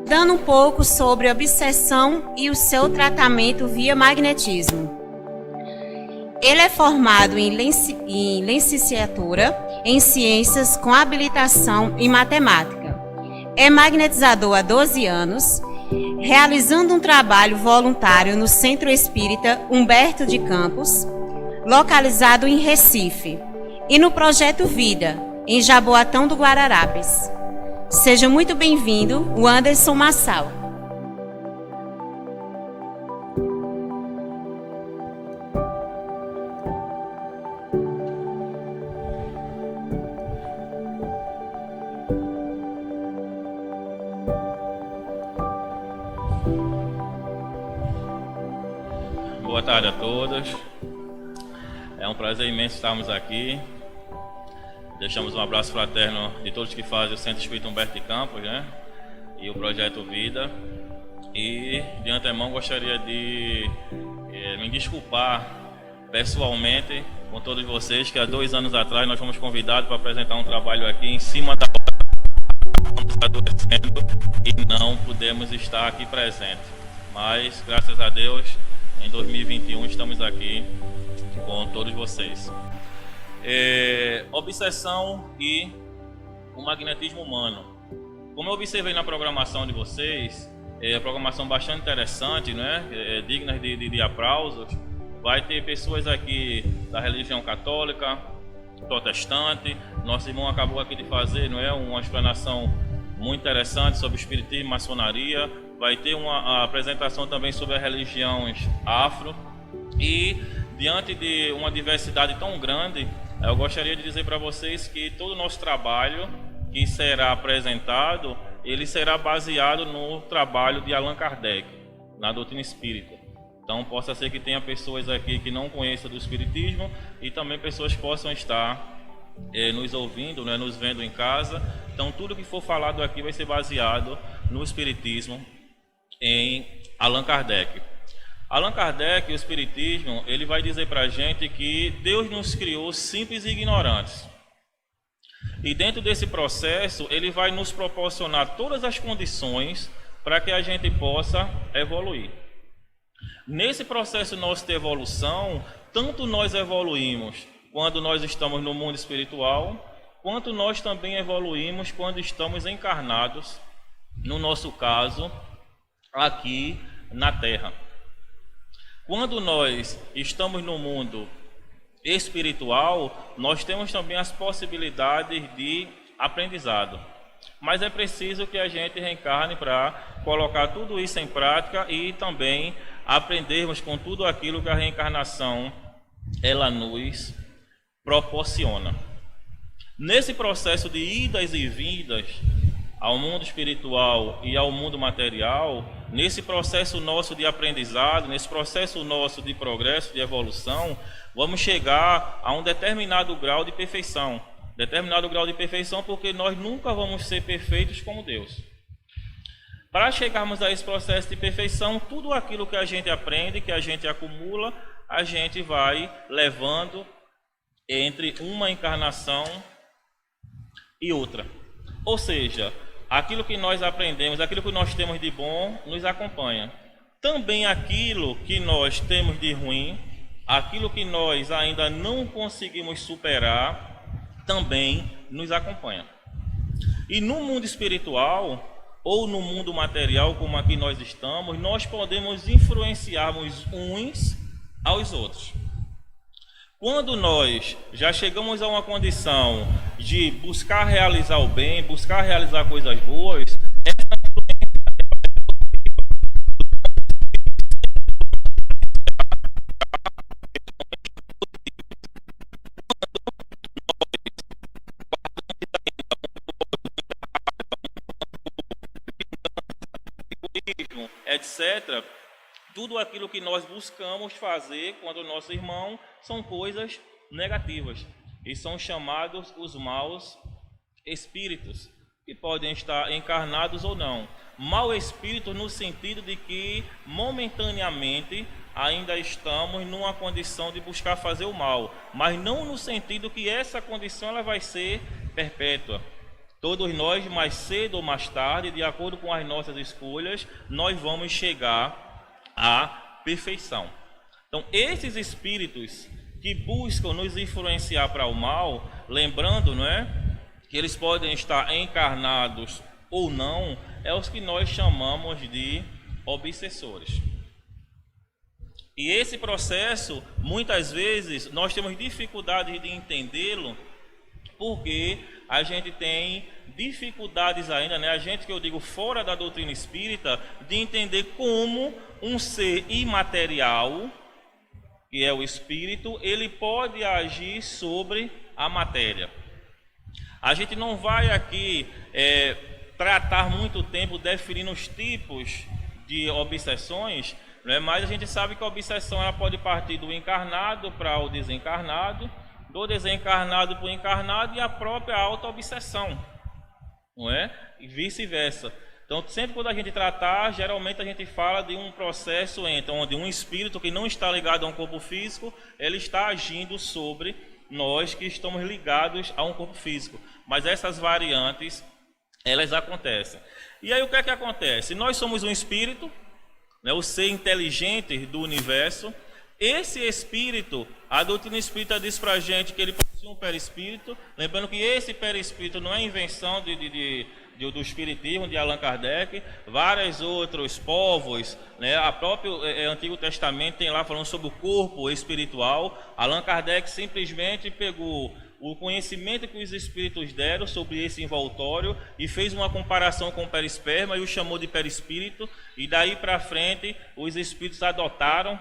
dando um pouco sobre obsessão e o seu tratamento via magnetismo. Ele é formado em licenciatura em Ciências com habilitação em Matemática. É magnetizador há 12 anos, realizando um trabalho voluntário no Centro Espírita Humberto de Campos, localizado em Recife, e no Projeto Vida, em Jaboatão do Guararapes. Seja muito bem-vindo, o Anderson Massal. Boa tarde a todos. É um prazer imenso estarmos aqui. Deixamos um abraço fraterno de todos que fazem o Centro Espírita Humberto de Campos, né? E o Projeto Vida. E de antemão gostaria de me desculpar pessoalmente com todos vocês, que há 2 anos atrás nós fomos convidados para apresentar um trabalho aqui em cima da adoecendo e não pudemos estar aqui presente. Mas graças a Deus, em 2021 estamos aqui com todos vocês. Obsessão e o magnetismo humano. Como eu observei na programação de vocês, a programação bastante interessante, né? Digna de aplausos. Vai ter pessoas aqui da religião católica, protestante. Nosso irmão acabou aqui de fazer, não é, uma explanação muito interessante sobre espiritismo e maçonaria. Vai ter uma apresentação também sobre as religiões afro. E diante de uma diversidade tão grande, eu gostaria de dizer para vocês que todo o nosso trabalho que será apresentado, ele será baseado no trabalho de Allan Kardec, na doutrina espírita. Então, possa ser que tenha pessoas aqui que não conheçam do espiritismo e também pessoas que possam estar nos ouvindo, né, nos vendo em casa. Então, tudo que for falado aqui vai ser baseado no espiritismo em Allan Kardec. Allan Kardec, o espiritismo, ele vai dizer para a gente que Deus nos criou simples e ignorantes. E dentro desse processo, ele vai nos proporcionar todas as condições para que a gente possa evoluir. Nesse processo nosso de evolução, tanto nós evoluímos quando nós estamos no mundo espiritual, quanto nós também evoluímos quando estamos encarnados, no nosso caso, aqui na Terra. Quando nós estamos no mundo espiritual, nós temos também as possibilidades de aprendizado. Mas é preciso que a gente reencarne para colocar tudo isso em prática e também aprendermos com tudo aquilo que a reencarnação ela nos proporciona. Nesse processo de idas e vindas ao mundo espiritual e ao mundo material, nesse processo nosso de aprendizado, nesse processo nosso de progresso, de evolução, vamos chegar a um determinado grau de perfeição. Determinado grau de perfeição porque nós nunca vamos ser perfeitos como Deus. Para chegarmos a esse processo de perfeição, tudo aquilo que a gente aprende, que a gente acumula, a gente vai levando entre uma encarnação e outra. Ou seja, aquilo que nós aprendemos, aquilo que nós temos de bom, nos acompanha. Também aquilo que nós temos de ruim, aquilo que nós ainda não conseguimos superar, também nos acompanha. E no mundo espiritual, ou no mundo material, como aqui nós estamos, nós podemos influenciarmos uns aos outros. Quando nós já chegamos a uma condição de buscar realizar o bem, buscar realizar coisas boas, essa etc., tudo aquilo que nós buscamos fazer quando o nosso irmão são coisas negativas e são chamados os maus espíritos, que podem estar encarnados ou não. Mau espírito no sentido de que momentaneamente ainda estamos numa condição de buscar fazer o mal, mas não no sentido que essa condição ela vai ser perpétua. Todos nós, mais cedo ou mais tarde, de acordo com as nossas escolhas, nós vamos chegar à perfeição. Então, esses espíritos que buscam nos influenciar para o mal, lembrando, não é, que eles podem estar encarnados ou não, é os que nós chamamos de obsessores. E esse processo, muitas vezes, nós temos dificuldade de entendê-lo, porque a gente tem dificuldades ainda, né? A gente, que eu digo, fora da doutrina espírita, de entender como um ser imaterial, que é o espírito, ele pode agir sobre a matéria. A gente não vai aqui tratar muito tempo definindo os tipos de obsessões, né? Mas a gente sabe que a obsessão ela pode partir do encarnado para o desencarnado, do desencarnado para o encarnado e a própria auto-obsessão, não é? E vice-versa. Então, sempre quando a gente tratar, geralmente a gente fala de um processo onde um espírito que não está ligado a um corpo físico, ele está agindo sobre nós que estamos ligados a um corpo físico. Mas essas variantes, elas acontecem. E aí o que é que acontece? Nós somos um espírito, né, o ser inteligente do universo. Esse espírito, a doutrina espírita diz para a gente que ele possui um perispírito. Lembrando que esse perispírito não é invenção do espiritismo de Allan Kardec. Vários outros povos, né, a próprio Antigo Testamento tem lá falando sobre o corpo espiritual. Allan Kardec simplesmente pegou o conhecimento que os espíritos deram sobre esse envoltório e fez uma comparação com o perisperma e o chamou de perispírito, e daí para frente os espíritos adotaram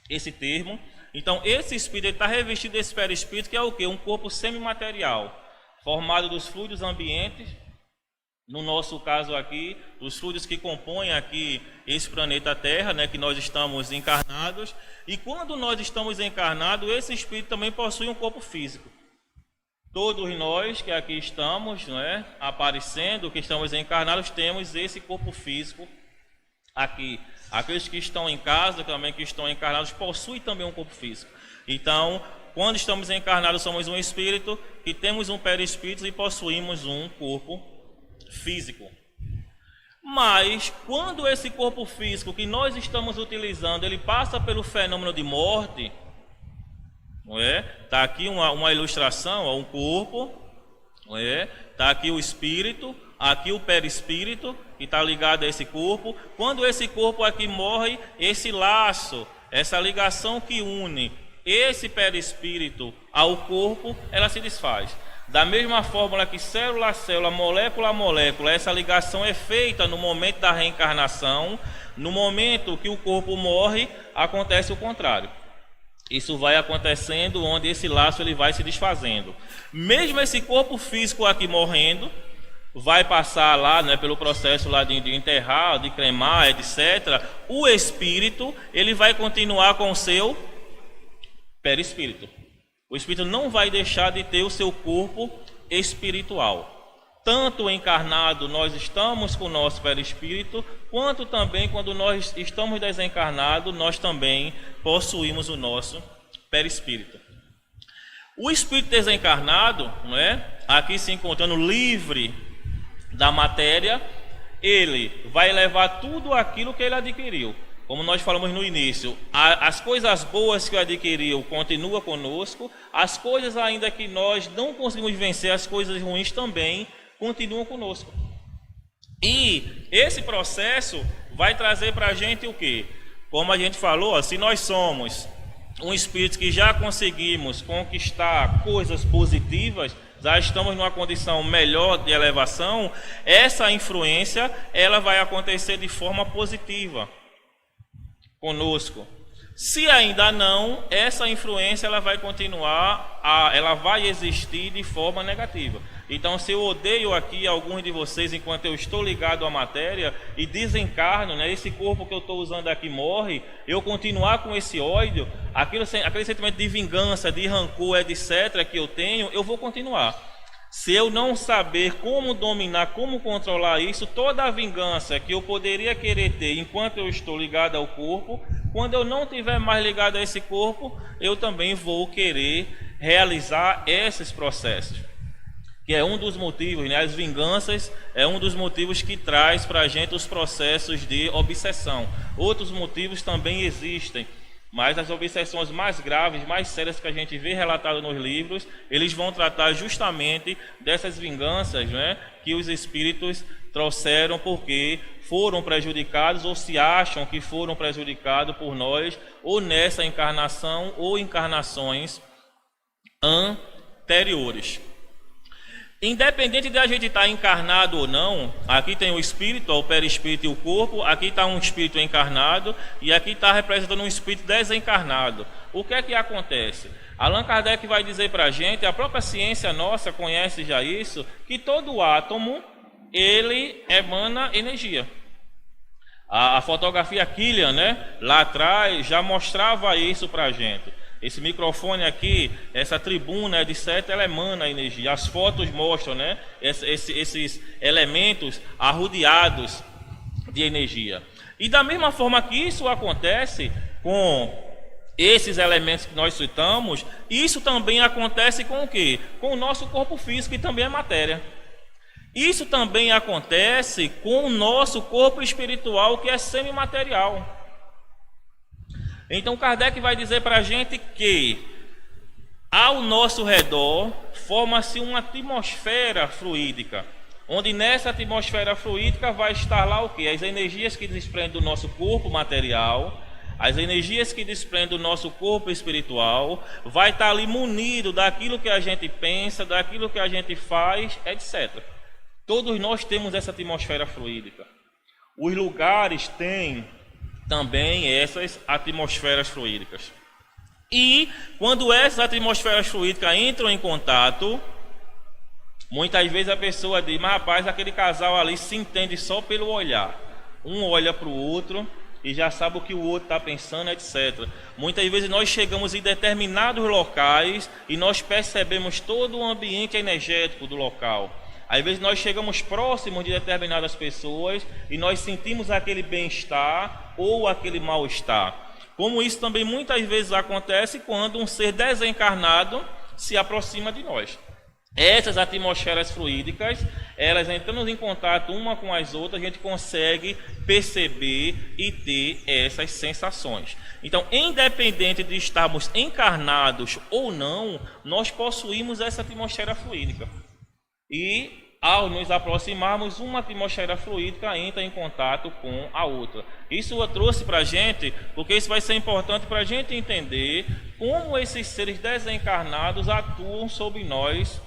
esse termo. Então esse espírito está revestido desse perispírito, que é o quê? Um corpo semimaterial, formado dos fluidos ambientes, no nosso caso aqui, os fluidos que compõem aqui esse planeta Terra, né, que nós estamos encarnados. E quando nós estamos encarnados, esse espírito também possui um corpo físico. Todos nós que aqui estamos, não é, aparecendo, que estamos encarnados, temos esse corpo físico aqui. Aqueles que estão em casa, também que estão encarnados, possuem também um corpo físico. Então, quando estamos encarnados, somos um espírito que temos um perispírito e possuímos um corpo físico. Mas, quando esse corpo físico que nós estamos utilizando, ele passa pelo fenômeno de morte, não é? Está aqui uma ilustração, um corpo, não é? Está aqui o espírito, aqui o perispírito, que está ligado a esse corpo. Quando esse corpo aqui morre, esse laço, essa ligação que une esse perispírito ao corpo, ela se desfaz. Da mesma forma que célula a célula, molécula a molécula, essa ligação é feita no momento da reencarnação. No momento que o corpo morre, acontece o contrário. Isso vai acontecendo onde esse laço ele vai se desfazendo. Mesmo esse corpo físico aqui morrendo, vai passar lá, né, pelo processo lá de enterrar, de cremar, etc. O espírito ele vai continuar com o seu perispírito. O espírito não vai deixar de ter o seu corpo espiritual. Tanto encarnado nós estamos com o nosso perispírito, quanto também quando nós estamos desencarnados, nós também possuímos o nosso perispírito. O espírito desencarnado, não é? Aqui se encontrando livre da matéria, ele vai levar tudo aquilo que ele adquiriu. Como nós falamos no início, as coisas boas que adquiriu continuam conosco, as coisas ainda que nós não conseguimos vencer, as coisas ruins também continuam conosco. E esse processo vai trazer para a gente o quê? Como a gente falou, se nós somos um espírito que já conseguimos conquistar coisas positivas, já estamos numa condição melhor de elevação, essa influência ela vai acontecer de forma positiva conosco. Se ainda não, essa influência ela vai continuar, ela vai existir de forma negativa. Então, se eu odeio aqui alguns de vocês enquanto eu estou ligado à matéria e desencarno, né, esse corpo que eu estou usando aqui morre, eu continuar com esse ódio, aquele sentimento de vingança, de rancor, etc., que eu tenho, eu vou continuar. Se eu não saber como dominar, como controlar isso, toda a vingança que eu poderia querer ter enquanto eu estou ligado ao corpo, quando eu não estiver mais ligado a esse corpo, eu também vou querer realizar esses processos. que é um dos motivos, né? As vinganças é um dos motivos que traz para a gente os processos de obsessão. Outros motivos também existem, mas as obsessões mais graves, mais sérias que a gente vê relatado nos livros, eles vão tratar justamente dessas vinganças, né? Que os espíritos trouxeram porque foram prejudicados ou se acham que foram prejudicados por nós, ou nessa encarnação ou encarnações anteriores. Independente de a gente estar encarnado ou não, aqui tem o espírito, o perispírito e o corpo, aqui está um espírito encarnado e aqui está representando um espírito desencarnado. O que é que acontece? Allan Kardec vai dizer para a gente, a própria ciência nossa conhece já isso, que todo átomo, ele emana energia. A fotografia Killian, né, lá atrás, já mostrava isso para a gente. Esse microfone aqui, essa tribuna, etc., ela emana energia. As fotos mostram, né, esses elementos arrodeados de energia. E da mesma forma que isso acontece com esses elementos que nós citamos, isso também acontece com o quê? Com o nosso corpo físico, que também é matéria. Isso também acontece com o nosso corpo espiritual, que é semimaterial. Então Kardec vai dizer para a gente que ao nosso redor forma-se uma atmosfera fluídica, onde nessa atmosfera fluídica vai estar lá o quê? As energias que desprendem do nosso corpo material, as energias que desprendem do nosso corpo espiritual, vai estar ali munido daquilo que a gente pensa, daquilo que a gente faz, etc. Todos nós temos essa atmosfera fluídica. Os lugares têm também essas atmosferas fluídicas. E quando essas atmosferas fluídicas entram em contato, muitas vezes a pessoa diz, mas rapaz, aquele casal ali se entende só pelo olhar. Um olha para o outro e já sabe o que o outro está pensando, etc. Muitas vezes nós chegamos em determinados locais e nós percebemos todo o ambiente energético do local. Às vezes nós chegamos próximos de determinadas pessoas e nós sentimos aquele bem-estar ou aquele mal-estar. Como isso também muitas vezes acontece quando um ser desencarnado se aproxima de nós. Essas atmosferas fluídicas, elas entrando em contato uma com as outras, a gente consegue perceber e ter essas sensações. Então, independente de estarmos encarnados ou não, nós possuímos essa atmosfera fluídica. E ao nos aproximarmos, uma atmosfera fluídica entra em contato com a outra. Isso eu trouxe para a gente, porque isso vai ser importante para a gente entender como esses seres desencarnados atuam sobre nós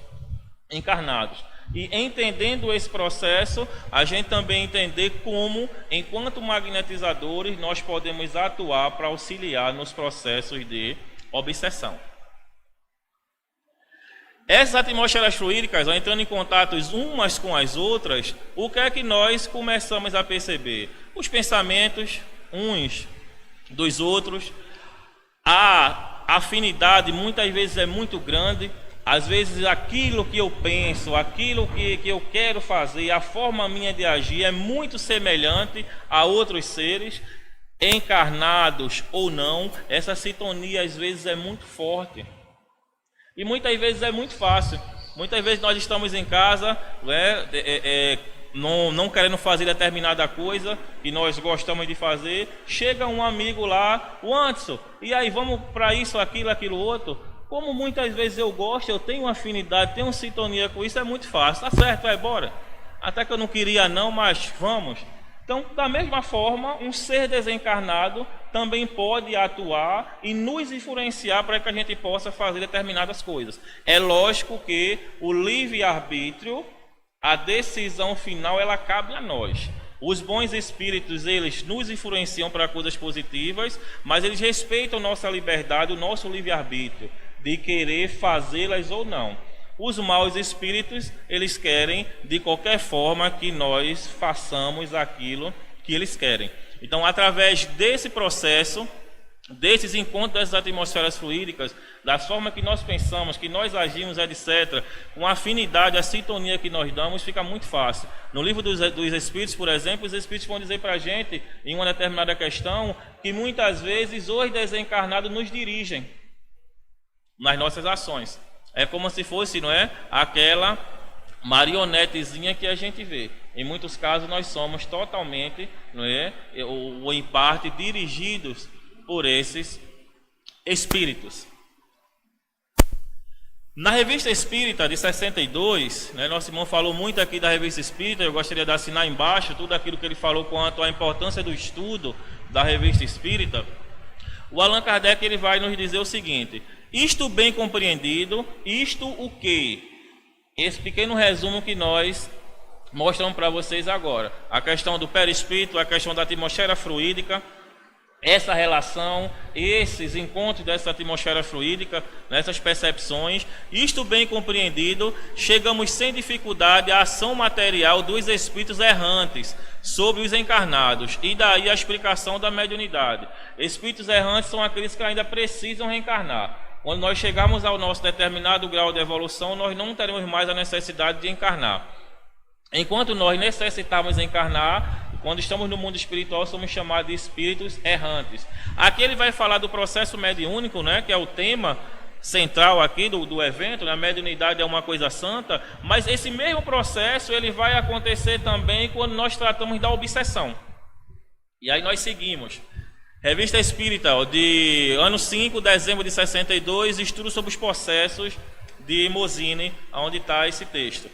encarnados. E entendendo esse processo, a gente também entender como, enquanto magnetizadores, nós podemos atuar para auxiliar nos processos de obsessão. Essas atmosferas fluídicas, entrando em contato umas com as outras, o que é que nós começamos a perceber? Os pensamentos uns dos outros, a afinidade muitas vezes é muito grande, às vezes aquilo que eu penso, aquilo que eu quero fazer, a forma minha de agir é muito semelhante a outros seres, encarnados ou não, essa sintonia às vezes é muito forte. E muitas vezes é muito fácil. Muitas vezes nós estamos em casa, né, não querendo fazer determinada coisa que nós gostamos de fazer. Chega um amigo lá, o Anderson, e aí vamos para isso, aquilo outro. Como muitas vezes eu gosto, eu tenho afinidade, tenho sintonia com isso, é muito fácil. Tá certo, vai embora. Até que eu não queria não, mas vamos. Então, da mesma forma, um ser desencarnado também pode atuar e nos influenciar para que a gente possa fazer determinadas coisas. É lógico que o livre-arbítrio, a decisão final, ela cabe a nós. Os bons espíritos, eles nos influenciam para coisas positivas, mas eles respeitam nossa liberdade, o nosso livre-arbítrio, de querer fazê-las ou não. Os maus espíritos, eles querem de qualquer forma que nós façamos aquilo que eles querem. Então, através desse processo, desses encontros dessas atmosferas fluídicas, da forma que nós pensamos, que nós agimos, etc., com a afinidade, a sintonia que nós damos, fica muito fácil. No livro dos Espíritos, por exemplo, os Espíritos vão dizer para a gente, em uma determinada questão, que muitas vezes os desencarnados nos dirigem nas nossas ações. É como se fosse, não é, aquela marionetezinha que a gente vê. Em muitos casos nós somos totalmente, não é, ou em parte dirigidos por esses espíritos. Na Revista Espírita de 62, né, nosso irmão falou muito aqui da Revista Espírita, eu gostaria de assinar embaixo tudo aquilo que ele falou quanto à importância do estudo da Revista Espírita. O Allan Kardec ele vai nos dizer o seguinte: isto bem compreendido, isto o quê? Esse pequeno resumo que nós mostramos para vocês agora. A questão do perispírito, a questão da atmosfera fluídica, essa relação, esses encontros dessa atmosfera fluídica, nessas percepções, isto bem compreendido, chegamos sem dificuldade à ação material dos espíritos errantes sobre os encarnados, e daí a explicação da mediunidade. Espíritos errantes são aqueles que ainda precisam reencarnar. Quando nós chegarmos ao nosso determinado grau de evolução, nós não teremos mais a necessidade de encarnar. Enquanto nós necessitamos encarnar, quando estamos no mundo espiritual, somos chamados de espíritos errantes. Aqui ele vai falar do processo mediúnico, né, que é o tema central aqui do evento, né? A mediunidade é uma coisa santa, mas esse mesmo processo ele vai acontecer também quando nós tratamos da obsessão. E aí nós seguimos. Revista Espírita, de ano 5, dezembro de 62, estudo sobre os processos de Mozzini, onde está esse texto.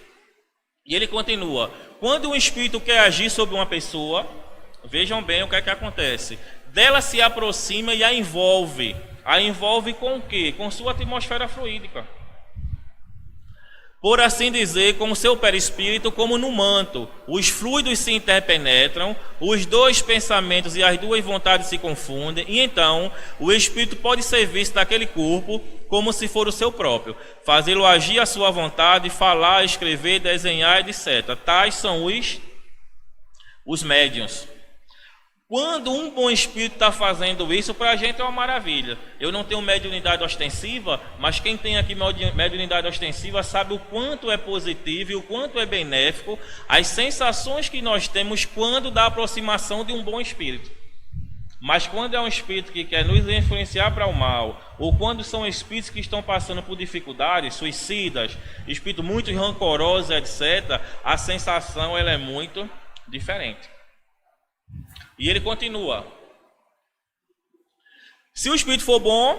E ele continua: quando um espírito quer agir sobre uma pessoa, vejam bem o que é que acontece. Dela se aproxima e a envolve. A envolve com o quê? Com sua atmosfera fluídica. Por assim dizer, com o seu perispírito como no manto. Os fluidos se interpenetram, os dois pensamentos e as duas vontades se confundem, e então o espírito pode ser visto naquele corpo como se for o seu próprio, fazê-lo agir à sua vontade, falar, escrever, desenhar, etc. Tais são os médiuns. Quando um bom espírito está fazendo isso, para a gente é uma maravilha. Eu não tenho mediunidade ostensiva, mas quem tem aqui mediunidade ostensiva sabe o quanto é positivo e o quanto é benéfico as sensações que nós temos quando da aproximação de um bom espírito. Mas quando é um espírito que quer nos influenciar para o mal, ou quando são espíritos que estão passando por dificuldades, suicidas, espíritos muito rancorosos, etc., a sensação ela é muito diferente. E ele continua: se o espírito for bom,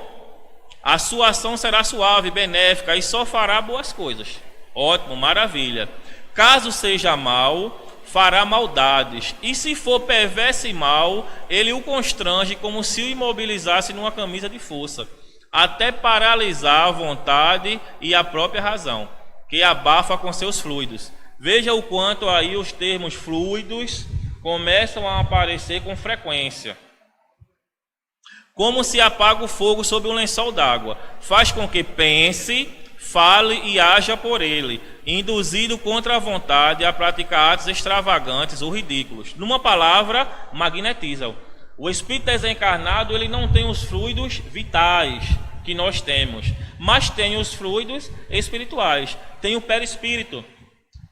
a sua ação será suave, benéfica e só fará boas coisas. Ótimo, maravilha. Caso seja mau, fará maldades. E se for perverso e mau, ele o constrange como se o imobilizasse numa camisa de força, até paralisar a vontade e a própria razão, que abafa com seus fluidos. Veja o quanto aí os termos fluidos começam a aparecer com frequência. Como se apaga o fogo sob um lençol d'água. Faz com que pense, fale e haja por ele, induzido contra a vontade a praticar atos extravagantes ou ridículos. Numa palavra, magnetiza. O espírito desencarnado ele não tem os fluidos vitais que nós temos, mas tem os fluidos espirituais. Tem o perispírito,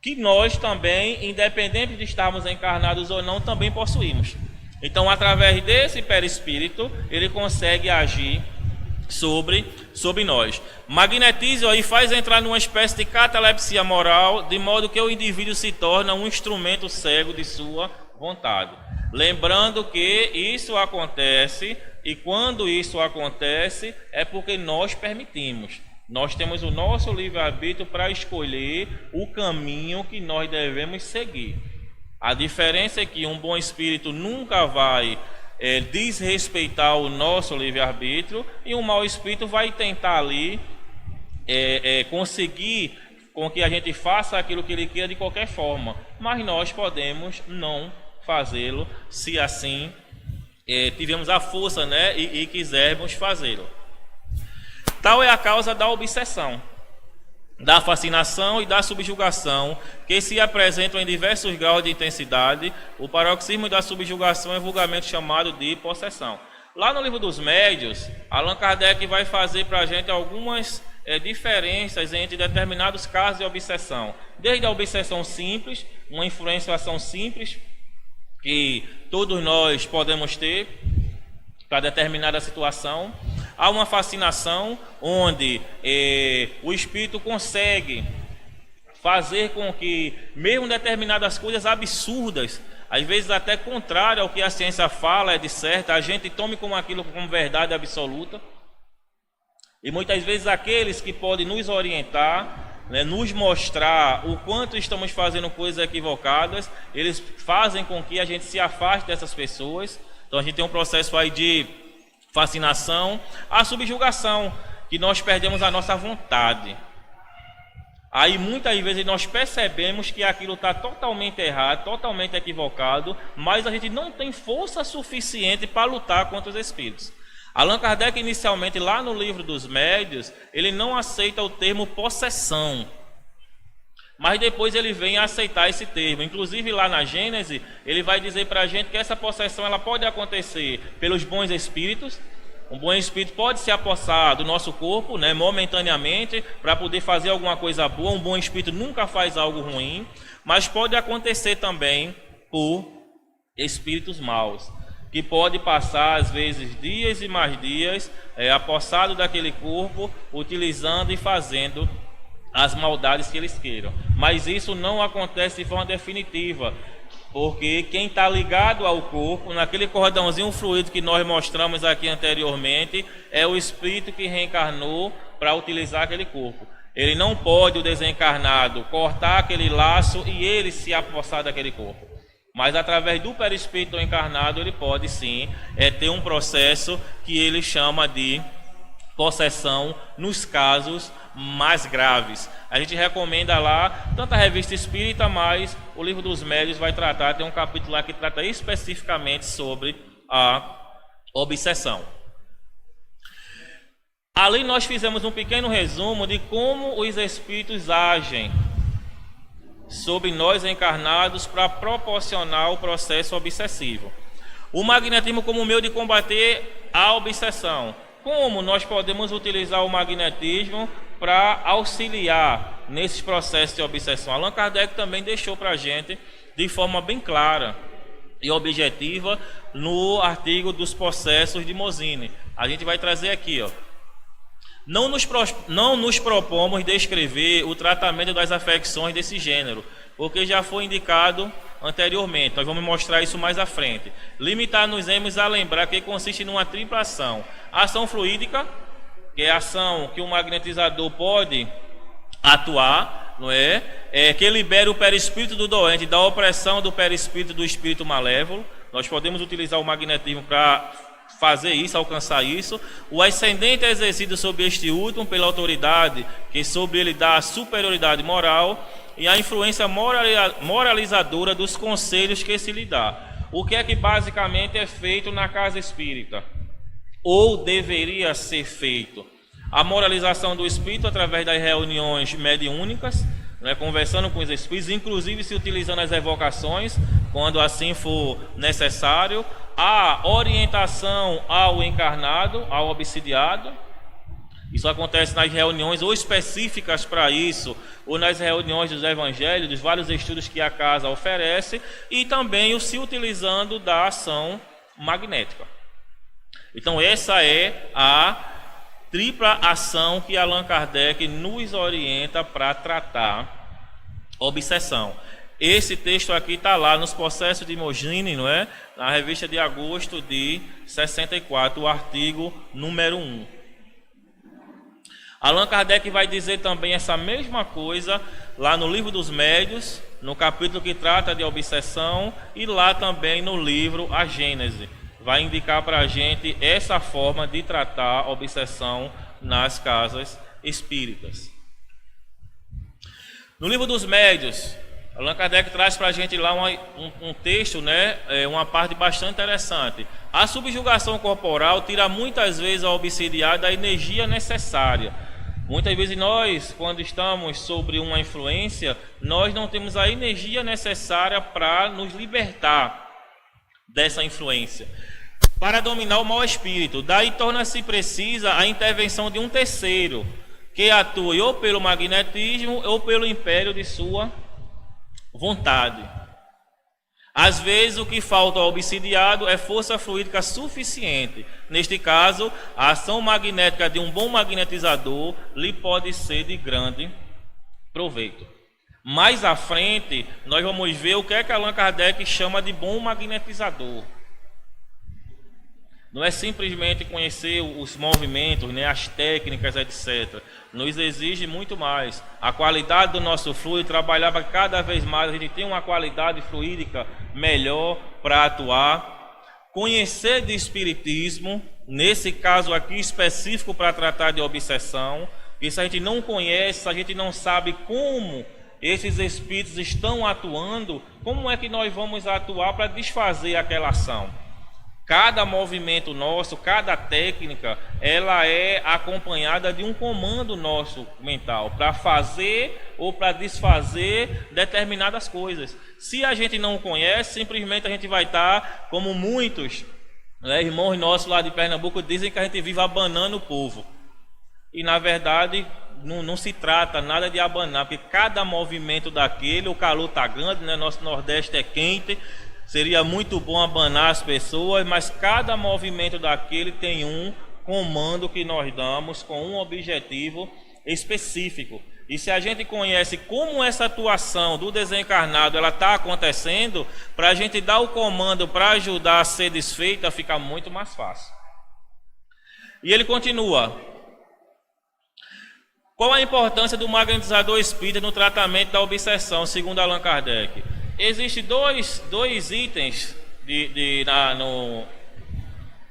que nós também, independente de estarmos encarnados ou não, também possuímos. Então, através desse perispírito, ele consegue agir sobre nós. Magnetiza aí, faz entrar numa espécie de catalepsia moral, de modo que o indivíduo se torna um instrumento cego de sua vontade. Lembrando que isso acontece, e quando isso acontece, é porque nós permitimos. Nós temos o nosso livre-arbítrio para escolher o caminho que nós devemos seguir. A diferença é que um bom espírito nunca vai desrespeitar o nosso livre-arbítrio, e um mau espírito vai tentar ali conseguir com que a gente faça aquilo que ele quer de qualquer forma. Mas nós podemos não fazê-lo se assim tivermos a força, né, e quisermos fazê-lo. Tal é a causa da obsessão, da fascinação e da subjugação, que se apresentam em diversos graus de intensidade. O paroxismo da subjugação é vulgarmente chamado de possessão. Lá no livro dos Médiuns, Allan Kardec vai fazer para a gente algumas diferenças entre determinados casos de obsessão. Desde a obsessão simples, uma influenciação simples, que todos nós podemos ter para determinada situação. Há uma fascinação onde o espírito consegue fazer com que, mesmo determinadas coisas absurdas, às vezes até contrário ao que a ciência fala é de certo, a gente tome como aquilo como verdade absoluta. E muitas vezes aqueles que podem nos orientar, né, nos mostrar o quanto estamos fazendo coisas equivocadas, eles fazem com que a gente se afaste dessas pessoas. Então a gente tem um processo aí de fascinação, a subjugação, que nós perdemos a nossa vontade. Aí muitas vezes nós percebemos que aquilo está totalmente errado, totalmente equivocado, mas a gente não tem força suficiente para lutar contra os espíritos. Allan Kardec, inicialmente, lá no Livro dos Médiuns, ele não aceita o termo possessão, mas depois ele vem a aceitar esse termo. Inclusive lá na Gênese, ele vai dizer para a gente que essa possessão ela pode acontecer pelos bons espíritos. Um bom espírito pode se apossar do nosso corpo, né, momentaneamente, para poder fazer alguma coisa boa. Um bom espírito nunca faz algo ruim, mas pode acontecer também por espíritos maus, que pode passar, às vezes, dias e mais dias, apossado daquele corpo, utilizando e fazendo as maldades que eles queiram. Mas isso não acontece de forma definitiva, porque quem está ligado ao corpo, naquele cordãozinho fluido que nós mostramos aqui anteriormente, é o espírito que reencarnou para utilizar aquele corpo. Ele não pode, o desencarnado, cortar aquele laço e ele se apossar daquele corpo. Mas através do perispírito encarnado, ele pode sim ter um processo que ele chama de possessão nos casos mais graves. A gente recomenda lá, tanto a Revista Espírita, mas o Livro dos Médiuns vai tratar, tem um capítulo lá que trata especificamente sobre a obsessão. Ali nós fizemos um pequeno resumo de como os espíritos agem sobre nós encarnados para proporcionar o processo obsessivo. O magnetismo como meio de combater a obsessão. Como nós podemos utilizar o magnetismo para auxiliar nesses processos de obsessão? Allan Kardec também deixou para a gente de forma bem clara e objetiva no artigo dos processos de Mozzini. A gente vai trazer aqui, ó. Não nos propomos descrever o tratamento das afecções desse gênero, porque já foi indicado anteriormente. Nós vamos mostrar isso mais à frente. Limitar-nos-emos a lembrar que consiste numa tripla ação. Ação fluídica, que é a ação que o magnetizador pode atuar, não é? Que libera o perispírito do doente da opressão do perispírito do espírito malévolo. Nós podemos utilizar o magnetismo para fazer isso, alcançar isso. O ascendente é exercido sobre este último pela autoridade que sobre ele dá a superioridade moral e a influência moralizadora dos conselhos que se lhe dá. O que é que basicamente é feito na casa espírita? Ou deveria ser feito? A moralização do espírito através das reuniões mediúnicas, né, conversando com os espíritos, inclusive se utilizando as evocações, quando assim for necessário. A orientação ao encarnado, ao obsidiado. Isso acontece nas reuniões ou específicas para isso, ou nas reuniões dos evangelhos, dos vários estudos que a casa oferece, e também o se utilizando da ação magnética. Então essa é a tripla ação que Allan Kardec nos orienta para tratar obsessão. Esse texto aqui está lá nos processos de Mozzini, não é? Na revista de agosto de 64, o artigo número 1. Allan Kardec vai dizer também essa mesma coisa lá no Livro dos Médiuns, no capítulo que trata de obsessão, e lá também no livro A Gênese. Vai indicar para a gente essa forma de tratar a obsessão nas casas espíritas. No Livro dos Médiuns, Allan Kardec traz para a gente lá um texto, né, uma parte bastante interessante. A subjugação corporal tira muitas vezes ao obsidiado da energia necessária. Muitas vezes nós, quando estamos sobre uma influência, nós não temos a energia necessária para nos libertar dessa influência, para dominar o mau espírito. Daí torna-se precisa a intervenção de um terceiro, que atue ou pelo magnetismo ou pelo império de sua vontade. Às vezes o que falta ao obsidiado é força fluídica suficiente. Neste caso, a ação magnética de um bom magnetizador lhe pode ser de grande proveito. Mais à frente, nós vamos ver o que é que Allan Kardec chama de bom magnetizador. Não é simplesmente conhecer os movimentos, né, as técnicas, etc. Nos exige muito mais. A qualidade do nosso fluido, trabalhar para cada vez mais a gente ter uma qualidade fluídica melhor para atuar. Conhecer de espiritismo, nesse caso aqui específico para tratar de obsessão, porque se a gente não conhece, se a gente não sabe como esses espíritos estão atuando, como é que nós vamos atuar para desfazer aquela ação? Cada movimento nosso, cada técnica, ela é acompanhada de um comando nosso mental para fazer ou para desfazer determinadas coisas. Se a gente não conhece, simplesmente a gente vai estar como muitos, né, irmãos nossos lá de Pernambuco dizem que a gente vive abanando o povo. E na verdade não se trata nada de abanar, porque cada movimento daquele, o calor está grande, né, nosso Nordeste é quente, seria muito bom abanar as pessoas, mas cada movimento daquele tem um comando que nós damos com um objetivo específico. E se a gente conhece como essa atuação do desencarnado ela está acontecendo, para a gente dar o comando para ajudar a ser desfeita, fica muito mais fácil. E ele continua. Qual a importância do magnetizador espírita no tratamento da obsessão, segundo Allan Kardec? Existem dois itens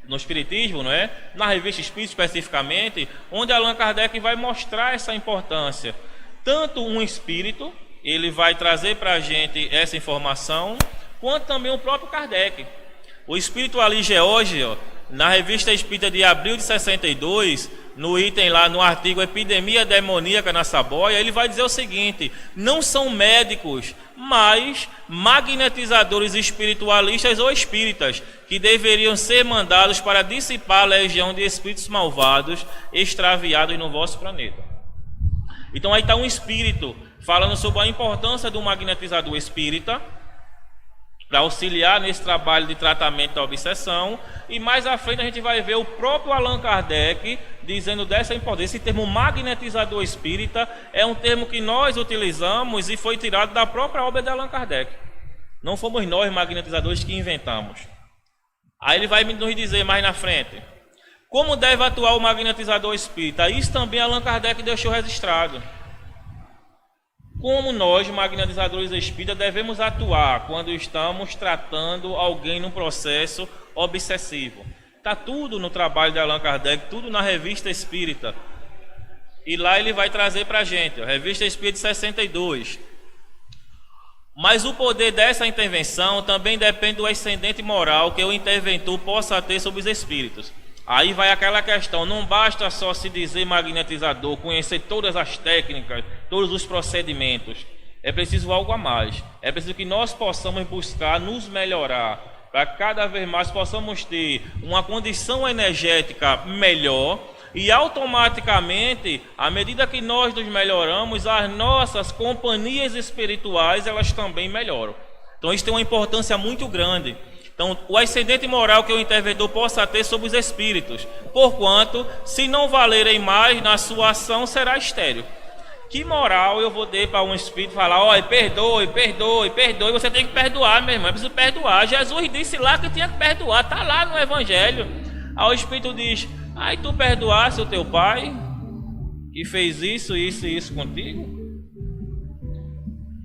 no Espiritismo, não é? Na revista Espírita especificamente, onde Allan Kardec vai mostrar essa importância. Tanto um espírito, ele vai trazer para a gente essa informação, quanto também o próprio Kardec. O espírito Ali George, na revista Espírita de abril de 62, no item lá, no artigo Epidemia Demoníaca na Saboia, ele vai dizer o seguinte: não são médicos, mas magnetizadores espiritualistas ou espíritas, que deveriam ser mandados para dissipar a legião de espíritos malvados extraviados no vosso planeta. Então aí está um espírito falando sobre a importância do magnetizador espírita, para auxiliar nesse trabalho de tratamento da obsessão, e mais à frente a gente vai ver o próprio Allan Kardec dizendo dessa importância. Esse termo magnetizador espírita é um termo que nós utilizamos e foi tirado da própria obra de Allan Kardec. Não fomos nós magnetizadores que inventamos. Aí ele vai nos dizer mais na frente como deve atuar o magnetizador espírita. Isso também Allan Kardec deixou registrado. Como nós, magnetizadores espíritas, devemos atuar quando estamos tratando alguém num processo obsessivo. Está tudo no trabalho de Allan Kardec, tudo na Revista Espírita. E lá ele vai trazer para a gente, a Revista Espírita de 62. Mas o poder dessa intervenção também depende do ascendente moral que o interventor possa ter sobre os espíritos. Aí vai aquela questão, não basta só se dizer magnetizador, conhecer todas as técnicas, todos os procedimentos. É preciso algo a mais. É preciso que nós possamos buscar nos melhorar, para cada vez mais possamos ter uma condição energética melhor, e automaticamente, à medida que nós nos melhoramos, as nossas companhias espirituais, elas também melhoram. Então isso tem uma importância muito grande. Então, o ascendente moral que o interventor possa ter sobre os espíritos, porquanto, se não valerem mais, na sua ação será estéril. Que moral eu vou ter para um espírito falar, olha, perdoe, perdoe, perdoe, você tem que perdoar, meu irmão, é preciso perdoar. Jesus disse lá que tinha que perdoar, está lá no Evangelho. Aí o espírito diz, aí tu perdoasse o teu pai, que fez isso, isso e isso contigo?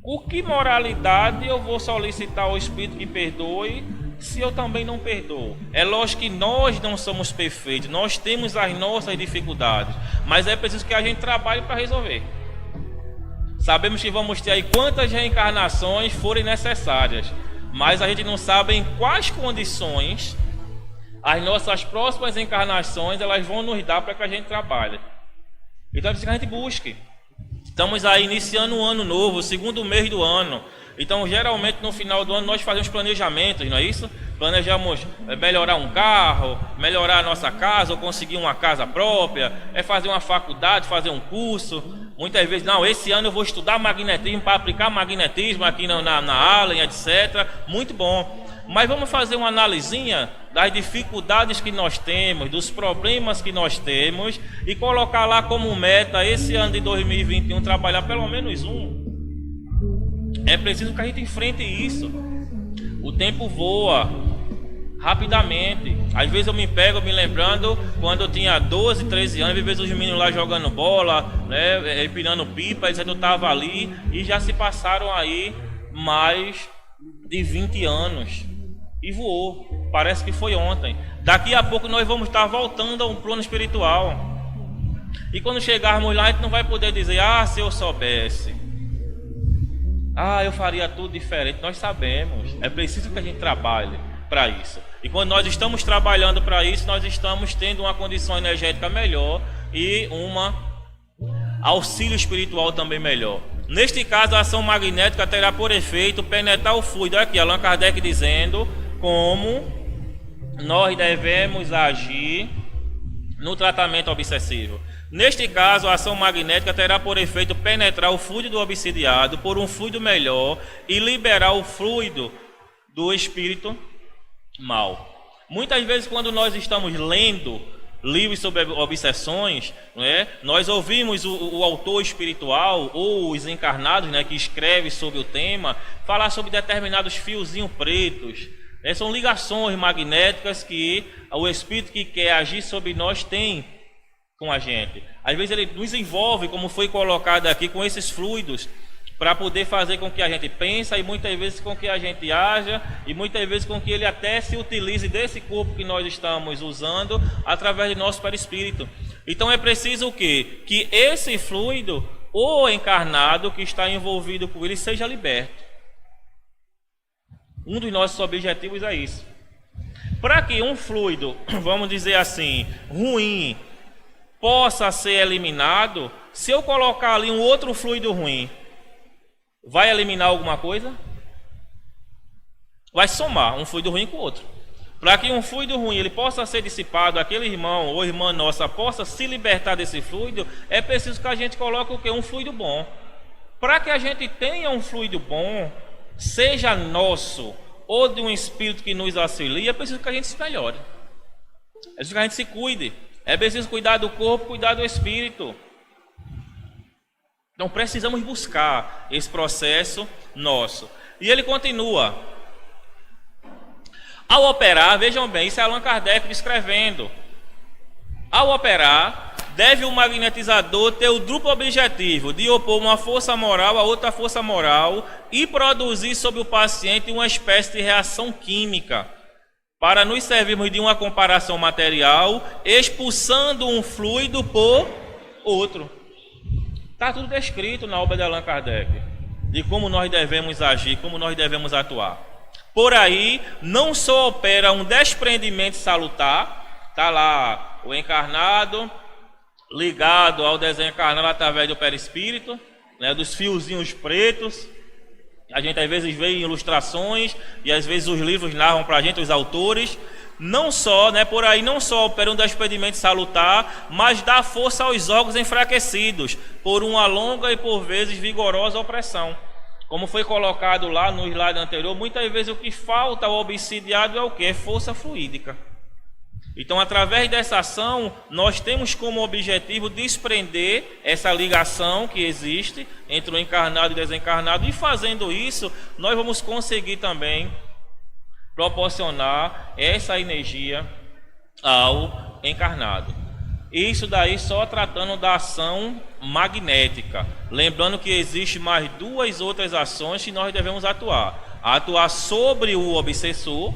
Com que moralidade eu vou solicitar ao espírito que perdoe, se eu também não perdoo? É lógico que nós não somos perfeitos, nós temos as nossas dificuldades, mas é preciso que a gente trabalhe para resolver. Sabemos que vamos ter aí quantas reencarnações forem necessárias, mas a gente não sabe em quais condições as nossas próximas encarnações elas vão nos dar para que a gente trabalhe. Então é preciso que a gente busque. Estamos aí iniciando um ano novo, o segundo mês do ano. Então, geralmente, no final do ano, nós fazemos planejamentos, não é isso? Planejamos melhorar um carro, melhorar a nossa casa, ou conseguir uma casa própria, fazer uma faculdade, fazer um curso. Muitas vezes, não, esse ano eu vou estudar magnetismo, para aplicar magnetismo aqui na Allen, etc. Muito bom. Mas vamos fazer uma analisinha das dificuldades que nós temos, dos problemas que nós temos, e colocar lá como meta, esse ano de 2021, trabalhar pelo menos um. É preciso que a gente enfrente isso. O tempo voa rapidamente. Às vezes eu me pego me lembrando quando eu tinha 12, 13 anos, às vezes os meninos lá jogando bola, né, empinando pipa, eles ainda estavam ali e já se passaram aí mais de 20 anos. E voou. Parece que foi ontem. Daqui a pouco nós vamos estar voltando a um plano espiritual. E quando chegarmos lá, a gente não vai poder dizer: ah, se eu soubesse, ah, eu faria tudo diferente. Nós sabemos. É preciso que a gente trabalhe para isso. E quando nós estamos trabalhando para isso, nós estamos tendo uma condição energética melhor e um auxílio espiritual também melhor. Neste caso, a ação magnética terá por efeito penetrar o fluido. Aqui, Allan Kardec dizendo como nós devemos agir no tratamento obsessivo. Neste caso, a ação magnética terá por efeito penetrar o fluido do obsidiado por um fluido melhor e liberar o fluido do espírito mal. Muitas vezes, quando nós estamos lendo livros sobre obsessões, né, nós ouvimos o autor espiritual ou os encarnados, né, que escreve sobre o tema, falar sobre determinados fiozinhos pretos. São ligações magnéticas que o espírito que quer agir sobre nós tem com a gente. Às vezes ele nos envolve, como foi colocado aqui, com esses fluidos, para poder fazer com que a gente pense e muitas vezes com que a gente haja e muitas vezes com que ele até se utilize desse corpo que nós estamos usando através do nosso perispírito. Então é preciso o quê? Que esse fluido, o encarnado que está envolvido com ele, seja liberto. Um dos nossos objetivos é isso. Para que um fluido, vamos dizer assim, ruim, possa ser eliminado, se eu colocar ali um outro fluido ruim, vai eliminar alguma coisa? Vai somar um fluido ruim com o outro. Para que um fluido ruim ele possa ser dissipado, aquele irmão ou irmã nossa possa se libertar desse fluido, é preciso que a gente coloque o quê? Um fluido bom. Para que a gente tenha um fluido bom, seja nosso ou de um espírito que nos auxilia, é preciso que a gente se melhore. É preciso que a gente se cuide. É preciso cuidar do corpo, cuidar do espírito. Então precisamos buscar esse processo nosso. E ele continua. Ao operar, vejam bem, isso é Allan Kardec descrevendo. Ao operar, deve o magnetizador ter o duplo objetivo de opor uma força moral a outra força moral e produzir sobre o paciente uma espécie de reação química, para nos servirmos de uma comparação material, expulsando um fluido por outro. Está tudo descrito na obra de Allan Kardec, de como nós devemos agir, como nós devemos atuar. Por aí, não só opera um desprendimento salutar, está lá o encarnado ligado ao desencarnado através do perispírito, né, dos fiozinhos pretos. A gente às vezes vê ilustrações e às vezes os livros narram para a gente, os autores. Não só, né, por aí não só opera um desprendimento salutar, mas dá força aos órgãos enfraquecidos por uma longa e por vezes vigorosa opressão. Como foi colocado lá no slide anterior, muitas vezes o que falta ao obsidiado é o que? É força fluídica. Então, através dessa ação, nós temos como objetivo desprender essa ligação que existe entre o encarnado e o desencarnado, e fazendo isso, nós vamos conseguir também proporcionar essa energia ao encarnado. Isso daí só tratando da ação magnética. Lembrando que existe mais duas outras ações que nós devemos atuar. Atuar sobre o obsessor,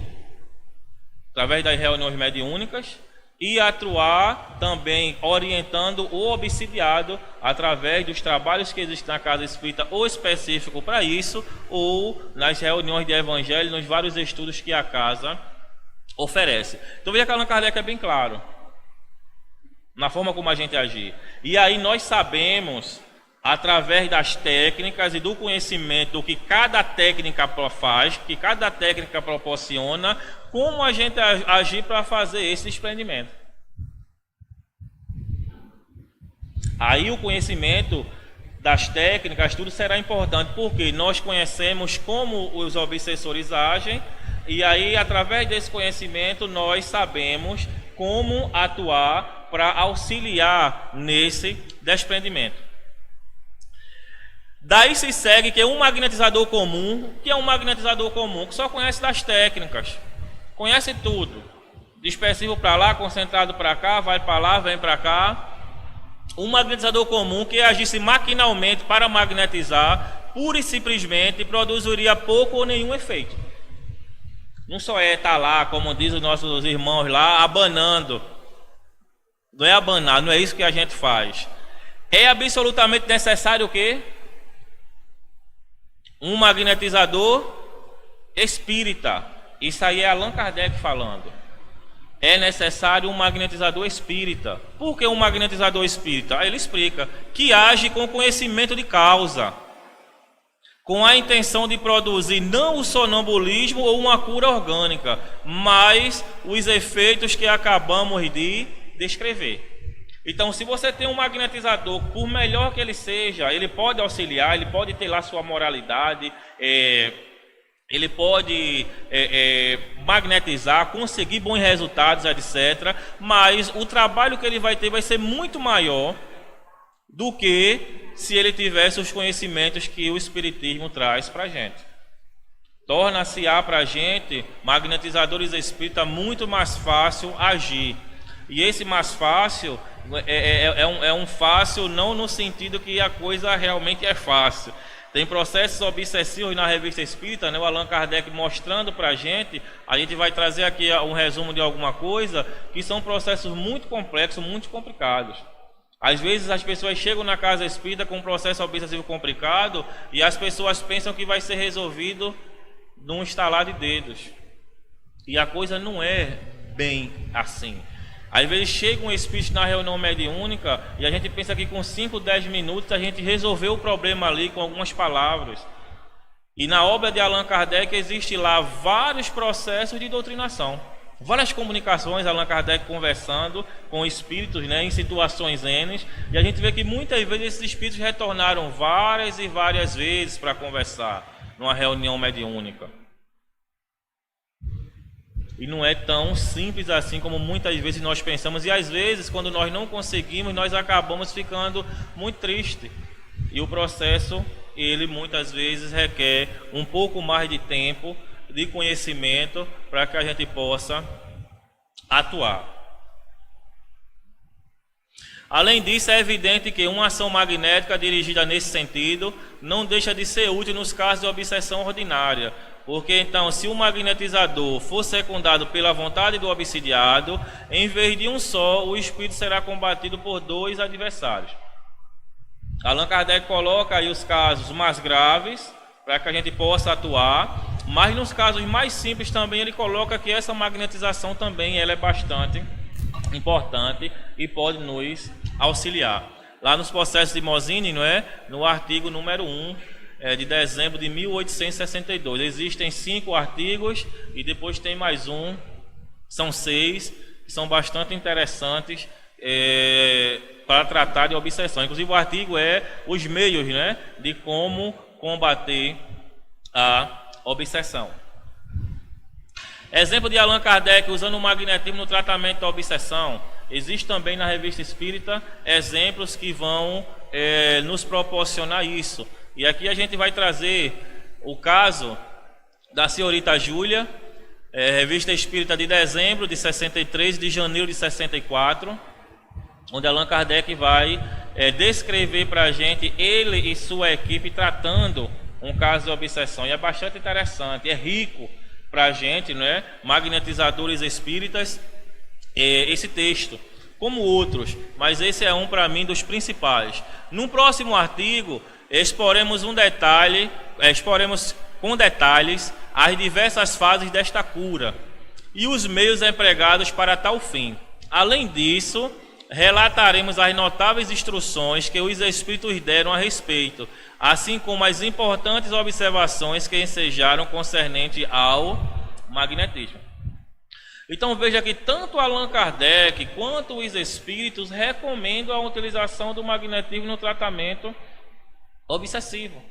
através das reuniões mediúnicas, e atuar também orientando o obsidiado através dos trabalhos que existem na casa espírita, ou específico para isso, ou nas reuniões de evangelho, nos vários estudos que a casa oferece. Então veja que Allan Kardec é bem claro na forma como a gente agir. E aí nós sabemos, através das técnicas e do conhecimento do que cada técnica faz, que cada técnica proporciona, como a gente agir para fazer esse desprendimento. Aí o conhecimento das técnicas, tudo será importante, porque nós conhecemos como os obsessores agem, e aí através desse conhecimento nós sabemos como atuar para auxiliar nesse desprendimento. Daí se segue que é um magnetizador comum, que só conhece das técnicas, conhece tudo. Dispersivo para lá, concentrado para cá, vai para lá, vem para cá. Um magnetizador comum que agisse maquinalmente para magnetizar, pura e simplesmente produziria pouco ou nenhum efeito. Não só tá lá, como diz os nossos irmãos lá, abanando. Não é abanar, não é isso que a gente faz. É absolutamente necessário o quê? Um magnetizador espírita. Isso aí é Allan Kardec falando. É necessário um magnetizador espírita. Por que um magnetizador espírita? Ele explica que age com conhecimento de causa, com a intenção de produzir não o sonambulismo ou uma cura orgânica, mas os efeitos que acabamos de descrever. Então, se você tem um magnetizador, por melhor que ele seja, ele pode auxiliar, ele pode ter lá sua moralidade, ele pode magnetizar, conseguir bons resultados, etc. Mas o trabalho que ele vai ter vai ser muito maior do que se ele tivesse os conhecimentos que o Espiritismo traz para a gente. Torna-se para a gente, magnetizadores espíritas, muito mais fácil agir. E esse mais fácil é um fácil não no sentido que a coisa realmente é fácil. Tem processos obsessivos na Revista Espírita, né? O Allan Kardec mostrando para a gente vai trazer aqui um resumo de alguma coisa, que são processos muito complexos, muito complicados. Às vezes as pessoas chegam na casa espírita com um processo obsessivo complicado e as pessoas pensam que vai ser resolvido num estalar de dedos. E a coisa não é bem assim. Às vezes chega um espírito na reunião mediúnica e a gente pensa que com 5, 10 minutos a gente resolveu o problema ali com algumas palavras. E na obra de Allan Kardec existe lá vários processos de doutrinação. Várias comunicações, Allan Kardec conversando com espíritos, né, em situações N. E a gente vê que muitas vezes esses espíritos retornaram várias e várias vezes para conversar numa reunião mediúnica. E não é tão simples assim como muitas vezes nós pensamos. E às vezes, quando nós não conseguimos, nós acabamos ficando muito tristes. E o processo, ele muitas vezes requer um pouco mais de tempo, de conhecimento, para que a gente possa atuar. Além disso, é evidente que uma ação magnética dirigida nesse sentido não deixa de ser útil nos casos de obsessão ordinária. Porque então, se o magnetizador for secundado pela vontade do obsidiado, em vez de um só, o espírito será combatido por 2 adversários. Allan Kardec coloca aí os casos mais graves, para que a gente possa atuar, mas nos casos mais simples também ele coloca que essa magnetização também ela é bastante importante e pode nos auxiliar. Lá nos processos de Mozzini, não é? No artigo número 1, de dezembro de 1862. Existem 5 artigos e depois tem mais um, são 6, que são bastante interessantes para tratar de obsessão. Inclusive o artigo é os meios, né, de como combater a obsessão. Exemplo de Allan Kardec usando o magnetismo no tratamento da obsessão. Existe também na Revista Espírita exemplos que vão nos proporcionar isso. E aqui a gente vai trazer o caso da senhorita Júlia, Revista Espírita de dezembro de 63, de janeiro de 64, onde Allan Kardec vai descrever para a gente ele e sua equipe tratando um caso de obsessão. E é bastante interessante, é rico para a gente, não é? Magnetizadores espíritas, esse texto, como outros, mas esse é um para mim dos principais. No próximo artigo exporemos com detalhes as diversas fases desta cura e os meios empregados para tal fim. Além disso, relataremos as notáveis instruções que os espíritos deram a respeito, assim como as importantes observações que ensejaram concernente ao magnetismo. Então veja que tanto Allan Kardec quanto os espíritos recomendam a utilização do magnetismo no tratamento obsessivo.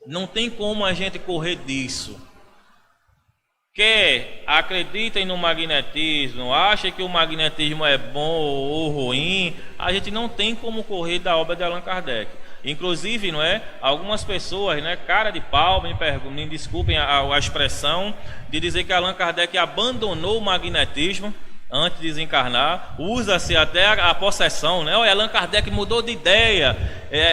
Não tem como a gente correr disso. Quer acreditem no magnetismo, acha que o magnetismo é bom ou ruim, a gente não tem como correr da obra de Allan Kardec. Inclusive, não é? Algumas pessoas, né, cara de pau, me desculpem a expressão, de dizer que Allan Kardec abandonou o magnetismo antes de desencarnar. Usa-se até a possessão, né? Allan Kardec mudou de ideia.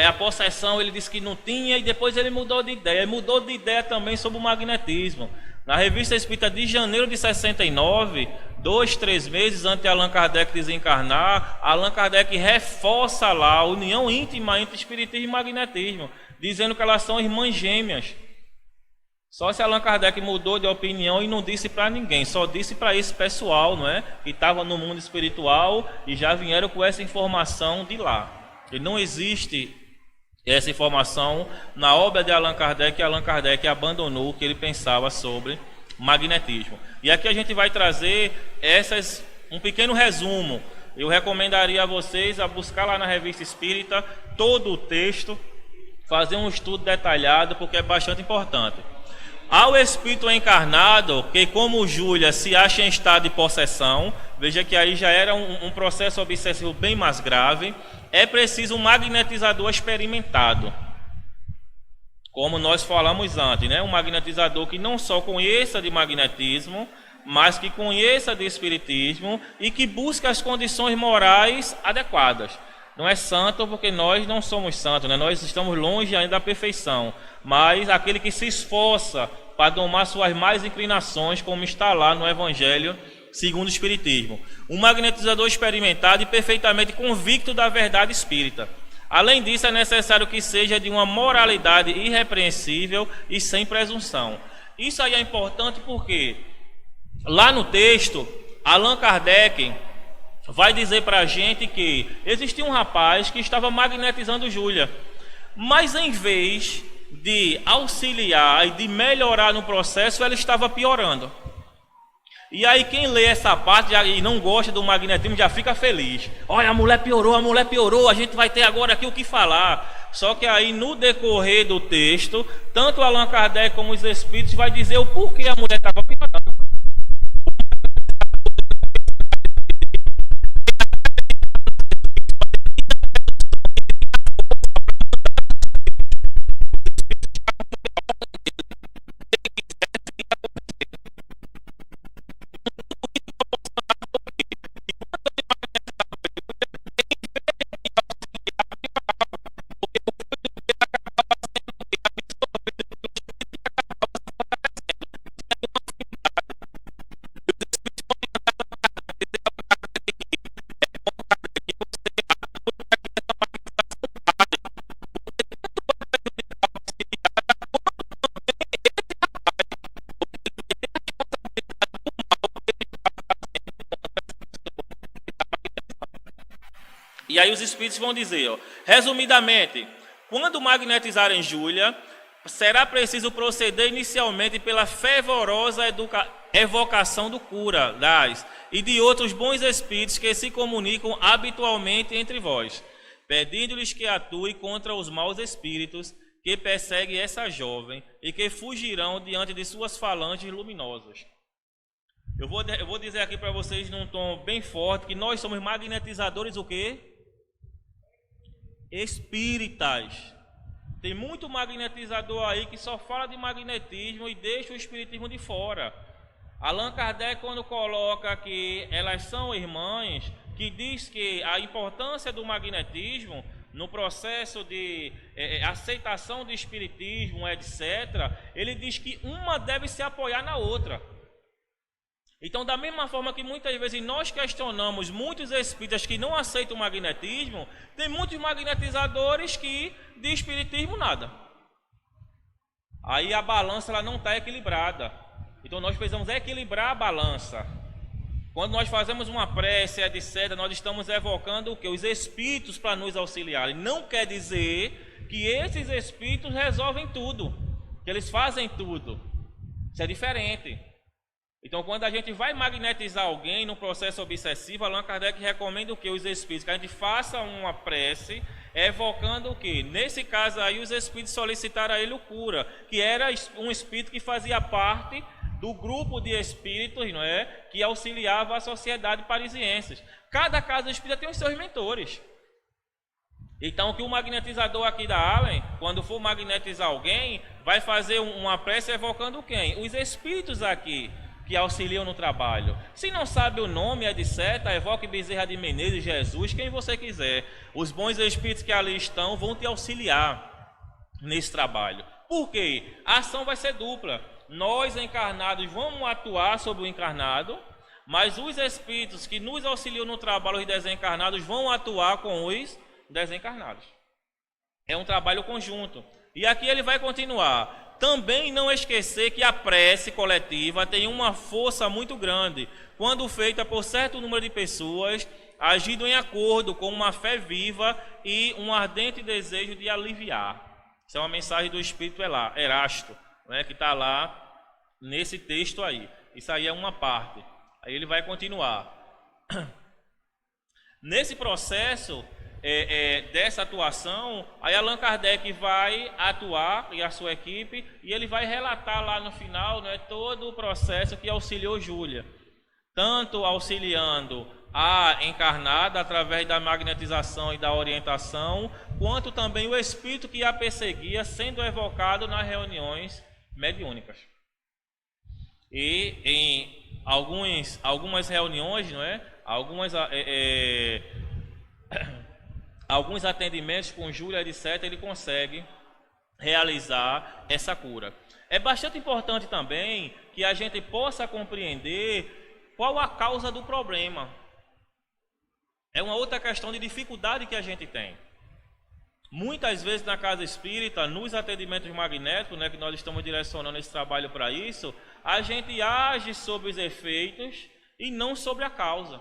A possessão ele disse que não tinha e depois ele mudou de ideia. Ele mudou de ideia também sobre o magnetismo. Na Revista Espírita de janeiro de 69, 2-3 meses antes de Allan Kardec desencarnar, Allan Kardec reforça lá a união íntima entre espiritismo e magnetismo, dizendo que elas são irmãs gêmeas. Só se Allan Kardec mudou de opinião e não disse para ninguém, só disse para esse pessoal, não é, que estava no mundo espiritual e já vieram com essa informação de lá. E não existe essa informação na obra de Allan Kardec, e Allan Kardec abandonou o que ele pensava sobre magnetismo. E aqui a gente vai trazer um pequeno resumo. Eu recomendaria a vocês a buscar lá na Revista Espírita todo o texto, fazer um estudo detalhado, porque é bastante importante. Ao espírito encarnado, que como Júlia se acha em estado de possessão, veja que aí já era um processo obsessivo bem mais grave, é preciso um magnetizador experimentado. Como nós falamos antes, né? Um magnetizador que não só conheça de magnetismo, mas que conheça de espiritismo e que busque as condições morais adequadas. Não é santo porque nós não somos santos, né? Nós estamos longe ainda da perfeição, mas aquele que se esforça para domar suas más inclinações, como está lá no Evangelho segundo o Espiritismo. Um magnetizador experimentado e perfeitamente convicto da verdade espírita. Além disso, é necessário que seja de uma moralidade irrepreensível e sem presunção. Isso aí é importante porque lá no texto, Allan Kardec vai dizer para a gente que existia um rapaz que estava magnetizando Júlia, mas em vez de auxiliar e de melhorar no processo, ela estava piorando. E aí quem lê essa parte e não gosta do magnetismo já fica feliz. Olha, a mulher piorou, a gente vai ter agora aqui o que falar. Só que aí no decorrer do texto, tanto Allan Kardec como os espíritos vai dizer o porquê a mulher estava piorando. E aí os espíritos vão dizer, ó, resumidamente, quando magnetizarem Júlia, será preciso proceder inicialmente pela fervorosa evocação do cura, e de outros bons espíritos que se comunicam habitualmente entre vós, pedindo-lhes que atue contra os maus espíritos que perseguem essa jovem e que fugirão diante de suas falanges luminosas. Eu vou dizer aqui para vocês num tom bem forte que nós somos magnetizadores o quê? Espíritas. Tem muito magnetizador aí que só fala de magnetismo e deixa o espiritismo de fora. Allan Kardec, quando coloca que elas são irmãs, que diz que a importância do magnetismo no processo de aceitação do espiritismo, etc., ele diz que uma deve se apoiar na outra. Então, da mesma forma que muitas vezes nós questionamos muitos espíritas que não aceitam o magnetismo, tem muitos magnetizadores que de espiritismo nada. Aí a balança ela não está equilibrada. Então nós precisamos equilibrar a balança. Quando nós fazemos uma prece, etc., nós estamos evocando o quê? Os espíritos para nos auxiliarem. Não quer dizer que esses espíritos resolvem tudo, que eles fazem tudo. Isso é diferente. Então, quando a gente vai magnetizar alguém no processo obsessivo, Allan Kardec recomenda o que? Os espíritos, que a gente faça uma prece, evocando o que? Nesse caso aí, os espíritos solicitaram a ele o cura, que era um espírito que fazia parte do grupo de espíritos, não é? Que auxiliava a sociedade parisiense. Cada casa espírita tem os seus mentores. Então, que o magnetizador aqui da Allen, quando for magnetizar alguém, vai fazer uma prece evocando quem? Os espíritos aqui, que auxiliam no trabalho. Se não sabe o nome, etc., evoque Bezerra de Menezes, Jesus, quem você quiser. Os bons espíritos que ali estão vão te auxiliar nesse trabalho. Por quê? A ação vai ser dupla. Nós, encarnados, vamos atuar sobre o encarnado, mas os espíritos que nos auxiliam no trabalho, os desencarnados, vão atuar com os desencarnados. É um trabalho conjunto. E aqui ele vai continuar. Também não esquecer que a prece coletiva tem uma força muito grande, quando feita por certo número de pessoas, agindo em acordo com uma fé viva e um ardente desejo de aliviar. Isso é uma mensagem do Espírito Erasto, né, que está lá nesse texto aí. Isso aí é uma parte. Aí ele vai continuar. Nesse processo dessa atuação, aí Allan Kardec vai atuar, e a sua equipe, e ele vai relatar lá no final, né, todo o processo que auxiliou Júlia, tanto auxiliando a encarnada através da magnetização e da orientação, quanto também o espírito que a perseguia sendo evocado nas reuniões mediúnicas. E em algumas reuniões, não é? Alguns atendimentos com Júlia, etc., ele consegue realizar essa cura. É bastante importante também que a gente possa compreender qual a causa do problema. É uma outra questão de dificuldade que a gente tem. Muitas vezes na casa espírita, nos atendimentos magnéticos, né, que nós estamos direcionando esse trabalho para isso, a gente age sobre os efeitos e não sobre a causa.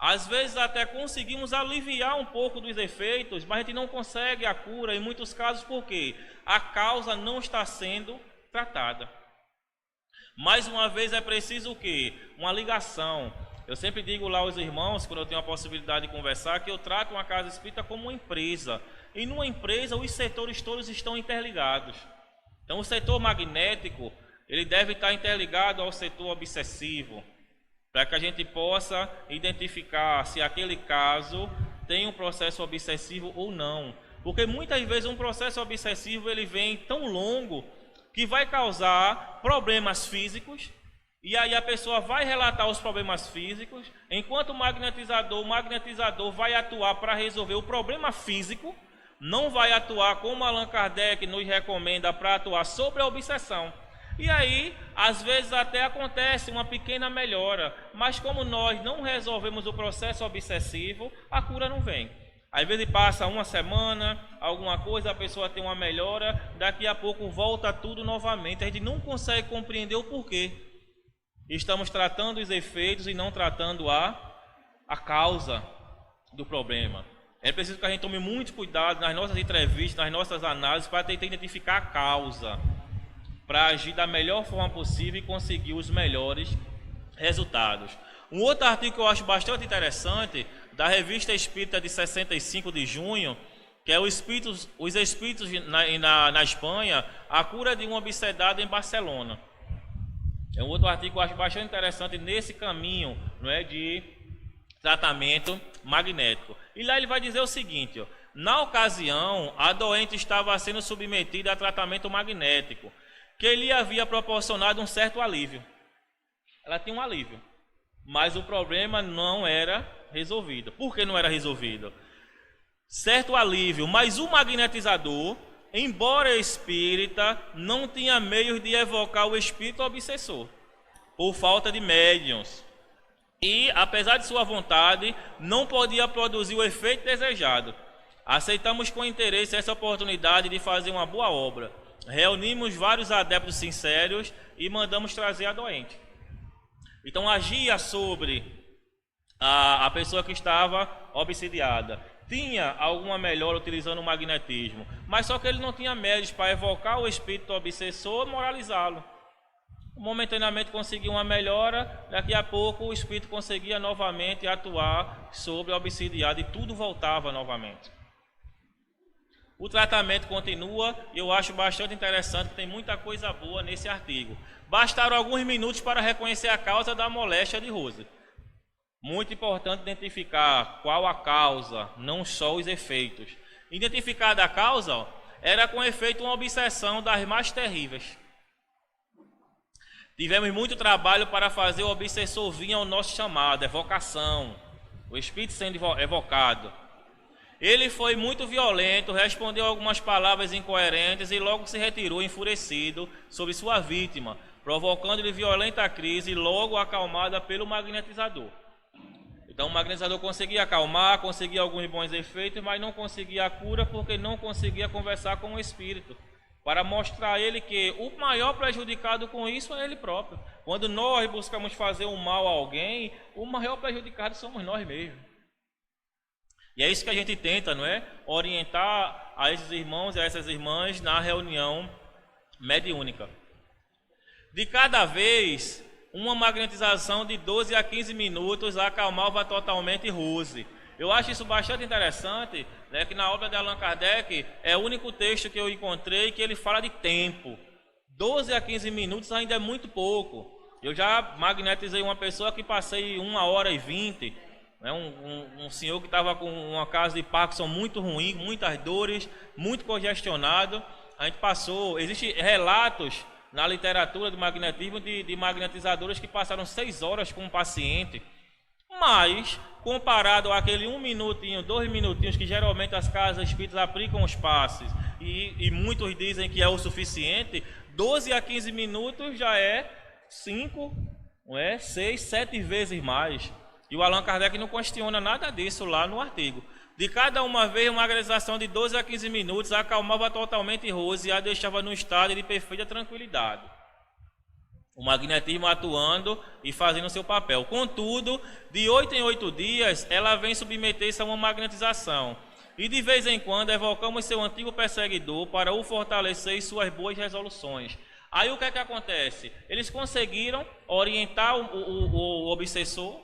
Às vezes até conseguimos aliviar um pouco dos efeitos, mas a gente não consegue a cura em muitos casos porque a causa não está sendo tratada. Mais uma vez é preciso o quê? Uma ligação. Eu sempre digo lá aos irmãos, quando eu tenho a possibilidade de conversar, que eu trato uma casa espírita como uma empresa. E numa empresa os setores todos estão interligados. Então o setor magnético, ele deve estar interligado ao setor obsessivo, para que a gente possa identificar se aquele caso tem um processo obsessivo ou não. Porque muitas vezes um processo obsessivo ele vem tão longo que vai causar problemas físicos, e aí a pessoa vai relatar os problemas físicos, enquanto o magnetizador vai atuar para resolver o problema físico, não vai atuar como Allan Kardec nos recomenda para atuar sobre a obsessão. E aí, às vezes até acontece uma pequena melhora, mas como nós não resolvemos o processo obsessivo, a cura não vem. Às vezes passa uma semana, alguma coisa, a pessoa tem uma melhora, daqui a pouco volta tudo novamente. A gente não consegue compreender o porquê. Estamos tratando os efeitos e não tratando a causa do problema. É preciso que a gente tome muito cuidado nas nossas entrevistas, nas nossas análises, para tentar identificar a causa, para agir da melhor forma possível e conseguir os melhores resultados. Um outro artigo que eu acho bastante interessante, da Revista Espírita de 65 de junho, que é os espíritos na Espanha, a cura de um obsedado em Barcelona. É um outro artigo que eu acho bastante interessante nesse caminho, não é, de tratamento magnético. E lá ele vai dizer o seguinte, ó, na ocasião, a doente estava sendo submetida a tratamento magnético, que lhe havia proporcionado um certo alívio. Ela tinha um alívio, mas o problema não era resolvido. Por que não era resolvido? Certo alívio, mas o magnetizador, embora espírita, não tinha meios de evocar o espírito obsessor, por falta de médiuns. E, apesar de sua vontade, não podia produzir o efeito desejado. Aceitamos com interesse essa oportunidade de fazer uma boa obra. Reunimos vários adeptos sinceros e mandamos trazer a doente. Então agia sobre a pessoa que estava obsidiada. Tinha alguma melhora utilizando o magnetismo, mas só que ele não tinha meios para evocar o espírito obsessor e moralizá-lo. Momentaneamente conseguiu uma melhora, daqui a pouco o espírito conseguia novamente atuar sobre a obsidiada e tudo voltava novamente. O tratamento continua e eu acho bastante interessante, tem muita coisa boa nesse artigo. Bastaram alguns minutos para reconhecer a causa da moléstia de Rose. Muito importante identificar qual a causa, não só os efeitos. Identificada a causa, ó, era com efeito uma obsessão das mais terríveis. Tivemos muito trabalho para fazer o obsessor vir ao nosso chamado, evocação, o espírito sendo evocado. Ele foi muito violento, respondeu algumas palavras incoerentes e logo se retirou enfurecido sobre sua vítima, provocando-lhe violenta crise, logo acalmada pelo magnetizador. Então o magnetizador conseguia acalmar, conseguia alguns bons efeitos, mas não conseguia a cura porque não conseguia conversar com o espírito, para mostrar a ele que o maior prejudicado com isso é ele próprio. Quando nós buscamos fazer um mal a alguém, o maior prejudicado somos nós mesmos. E é isso que a gente tenta, não é? Orientar a esses irmãos e a essas irmãs na reunião mediúnica. De cada vez, uma magnetização de 12 a 15 minutos acalmava totalmente Rose. Eu acho isso bastante interessante, né, que na obra de Allan Kardec é o único texto que eu encontrei que ele fala de tempo. 12 a 15 minutos ainda é muito pouco. Eu já magnetizei uma pessoa que passei 1h20, né, um senhor que estava com uma causa de Parkinson muito ruim, muitas dores, muito congestionado. A gente passou, existem relatos na literatura do magnetismo de magnetizadores que passaram 6 horas com um paciente. Mas, comparado àquele 1 minutinho, 2 minutinhos que geralmente as casas espíritas aplicam os passes e muitos dizem que é o suficiente, 12 a 15 minutos já é 5, 6, 7 vezes mais. E o Allan Kardec não questiona nada disso lá no artigo. De cada uma vez, uma magnetização de 12 a 15 minutos acalmava totalmente Rose e a deixava num estado de perfeita tranquilidade. O magnetismo atuando e fazendo seu papel. Contudo, de 8 em 8 dias, ela vem submeter-se a uma magnetização. E de vez em quando evocamos seu antigo perseguidor para o fortalecer em suas boas resoluções. Aí o que é que acontece? Eles conseguiram orientar o obsessor,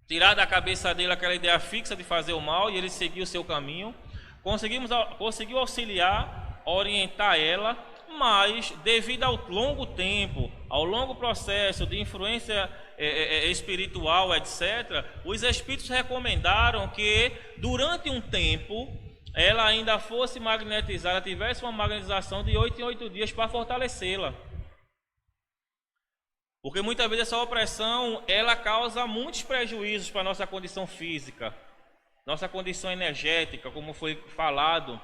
tirar da cabeça dele aquela ideia fixa de fazer o mal e ele seguir o seu caminho. Conseguiu auxiliar, orientar ela, mas devido ao longo tempo, ao longo processo de influência espiritual, etc., os espíritos recomendaram que durante um tempo ela ainda fosse magnetizada, tivesse uma magnetização de 8 em 8 dias para fortalecê-la. Porque muitas vezes essa opressão ela causa muitos prejuízos para a nossa condição física, nossa condição energética, como foi falado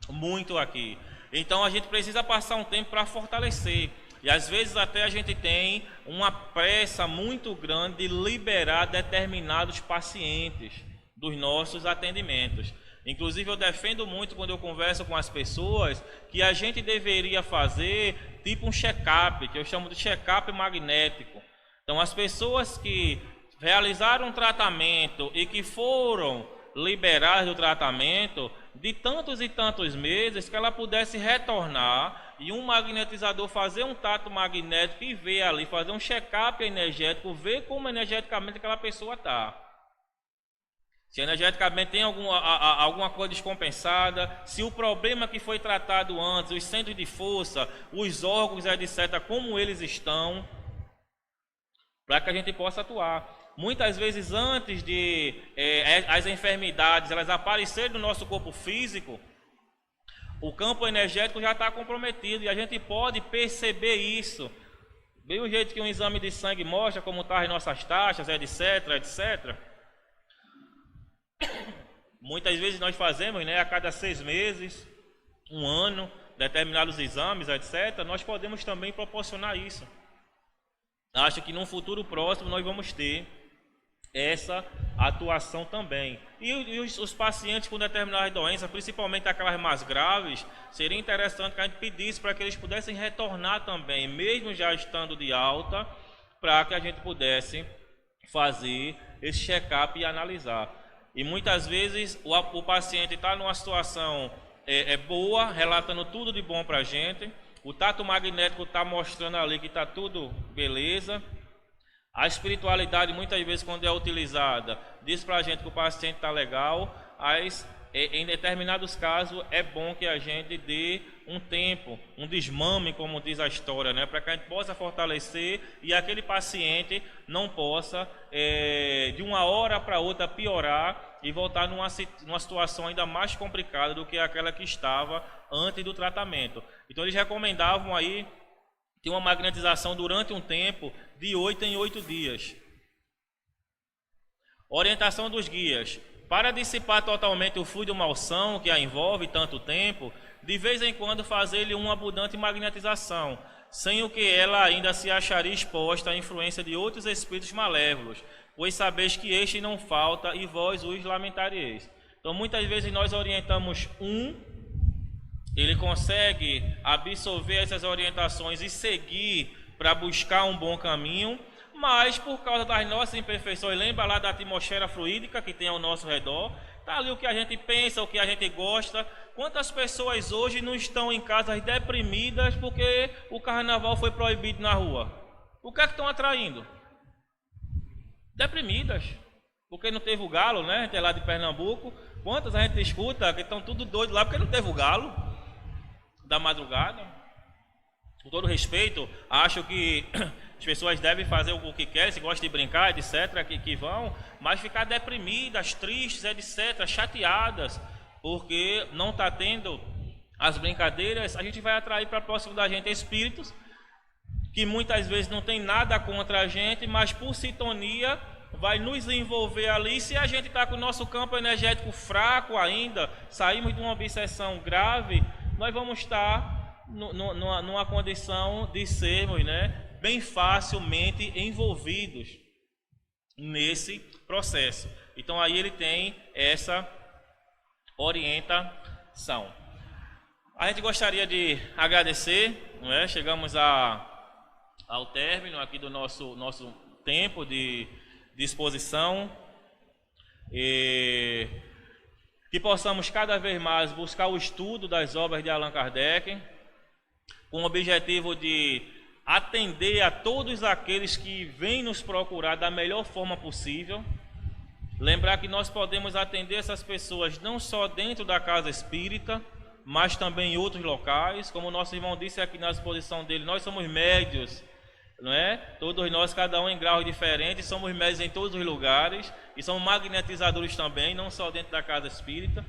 muito aqui. Então a gente precisa passar um tempo para fortalecer. E às vezes até a gente tem uma pressa muito grande de liberar determinados pacientes dos nossos atendimentos. Inclusive eu defendo muito quando eu converso com as pessoas que a gente deveria fazer tipo um check-up, que eu chamo de check-up magnético. Então as pessoas que realizaram um tratamento e que foram liberadas do tratamento, de tantos e tantos meses, que ela pudesse retornar e um magnetizador fazer um tato magnético e ver ali, fazer um check-up energético, ver como energeticamente aquela pessoa está. Se energeticamente tem alguma coisa descompensada, se o problema que foi tratado antes, os centros de força, os órgãos, etc., como eles estão, para que a gente possa atuar. Muitas vezes antes de as enfermidades elas aparecerem no nosso corpo físico, o campo energético já está comprometido e a gente pode perceber isso. Bem o jeito que um exame de sangue mostra como estão as nossas taxas, etc, etc. Muitas vezes nós fazemos, né, a cada 6 meses, 1 ano, determinados exames, etc. Nós podemos também proporcionar isso. Acho que num futuro próximo nós vamos ter essa atuação também. E os pacientes com determinadas doenças, principalmente aquelas mais graves, seria interessante que a gente pedisse para que eles pudessem retornar também, mesmo já estando de alta, para que a gente pudesse fazer esse check-up e analisar. E muitas vezes o paciente está numa situação boa, relatando tudo de bom para a gente, o tato magnético está mostrando ali que está tudo beleza. A espiritualidade, muitas vezes, quando é utilizada, diz para a gente que o paciente está legal, mas em determinados casos é bom que a gente dê um tempo, um desmame, como diz a história, né, para que a gente possa fortalecer e aquele paciente não possa, de uma hora para outra, piorar e voltar numa situação ainda mais complicada do que aquela que estava antes do tratamento. Então eles recomendavam aí ter uma magnetização durante um tempo de 8 em 8 dias. Orientação dos guias. Para dissipar totalmente o fluido malsão que a envolve tanto tempo, de vez em quando fazer-lhe uma abundante magnetização, sem o que ela ainda se acharia exposta à influência de outros espíritos malévolos, pois sabeis que este não falta e vós os lamentareis. Então muitas vezes nós orientamos ele consegue absorver essas orientações e seguir para buscar um bom caminho, mas por causa das nossas imperfeições, lembra lá da atmosfera fluídica que tem ao nosso redor, está ali o que a gente pensa, o que a gente gosta. Quantas pessoas hoje não estão em casas deprimidas porque o carnaval foi proibido na rua? O que é que estão atraindo? Deprimidas, porque não teve o galo, né? A gente é lá de Pernambuco. Quantas a gente escuta que estão tudo doidos lá porque não teve o galo da madrugada? Com todo respeito, acho que as pessoas devem fazer o que querem, se gostam de brincar, etc., que vão, mas ficar deprimidas, tristes, etc., chateadas, porque não está tendo as brincadeiras. A gente vai atrair para próximo da gente espíritos que muitas vezes não tem nada contra a gente, mas por sintonia vai nos envolver ali. Se a gente está com o nosso campo energético fraco ainda, saímos de uma obsessão grave, nós vamos estar numa condição de sermos, né, bem facilmente envolvidos nesse processo. Então aí ele tem essa orientação. A gente gostaria de agradecer, não é? Chegamos ao término aqui do nosso tempo de exposição, e que possamos cada vez mais buscar o estudo das obras de Allan Kardec, com o objetivo de atender a todos aqueles que vêm nos procurar da melhor forma possível. Lembrar que nós podemos atender essas pessoas não só dentro da casa espírita, mas também em outros locais. Como o nosso irmão disse aqui na exposição dele, nós somos médios, não é? Todos nós, cada um em graus diferentes, somos médios em todos os lugares e somos magnetizadores também, não só dentro da casa espírita.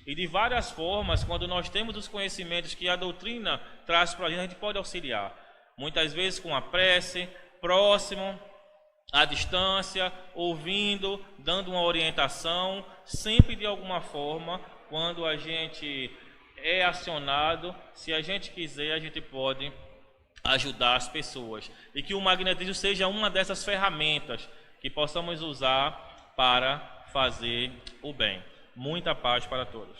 E de várias formas, quando nós temos os conhecimentos que a doutrina traz para a gente pode auxiliar. Muitas vezes com a prece, próximo, à distância, ouvindo, dando uma orientação, sempre de alguma forma, quando a gente é acionado, se a gente quiser, a gente pode ajudar as pessoas. E que o magnetismo seja uma dessas ferramentas que possamos usar para fazer o bem. Muita paz para todos.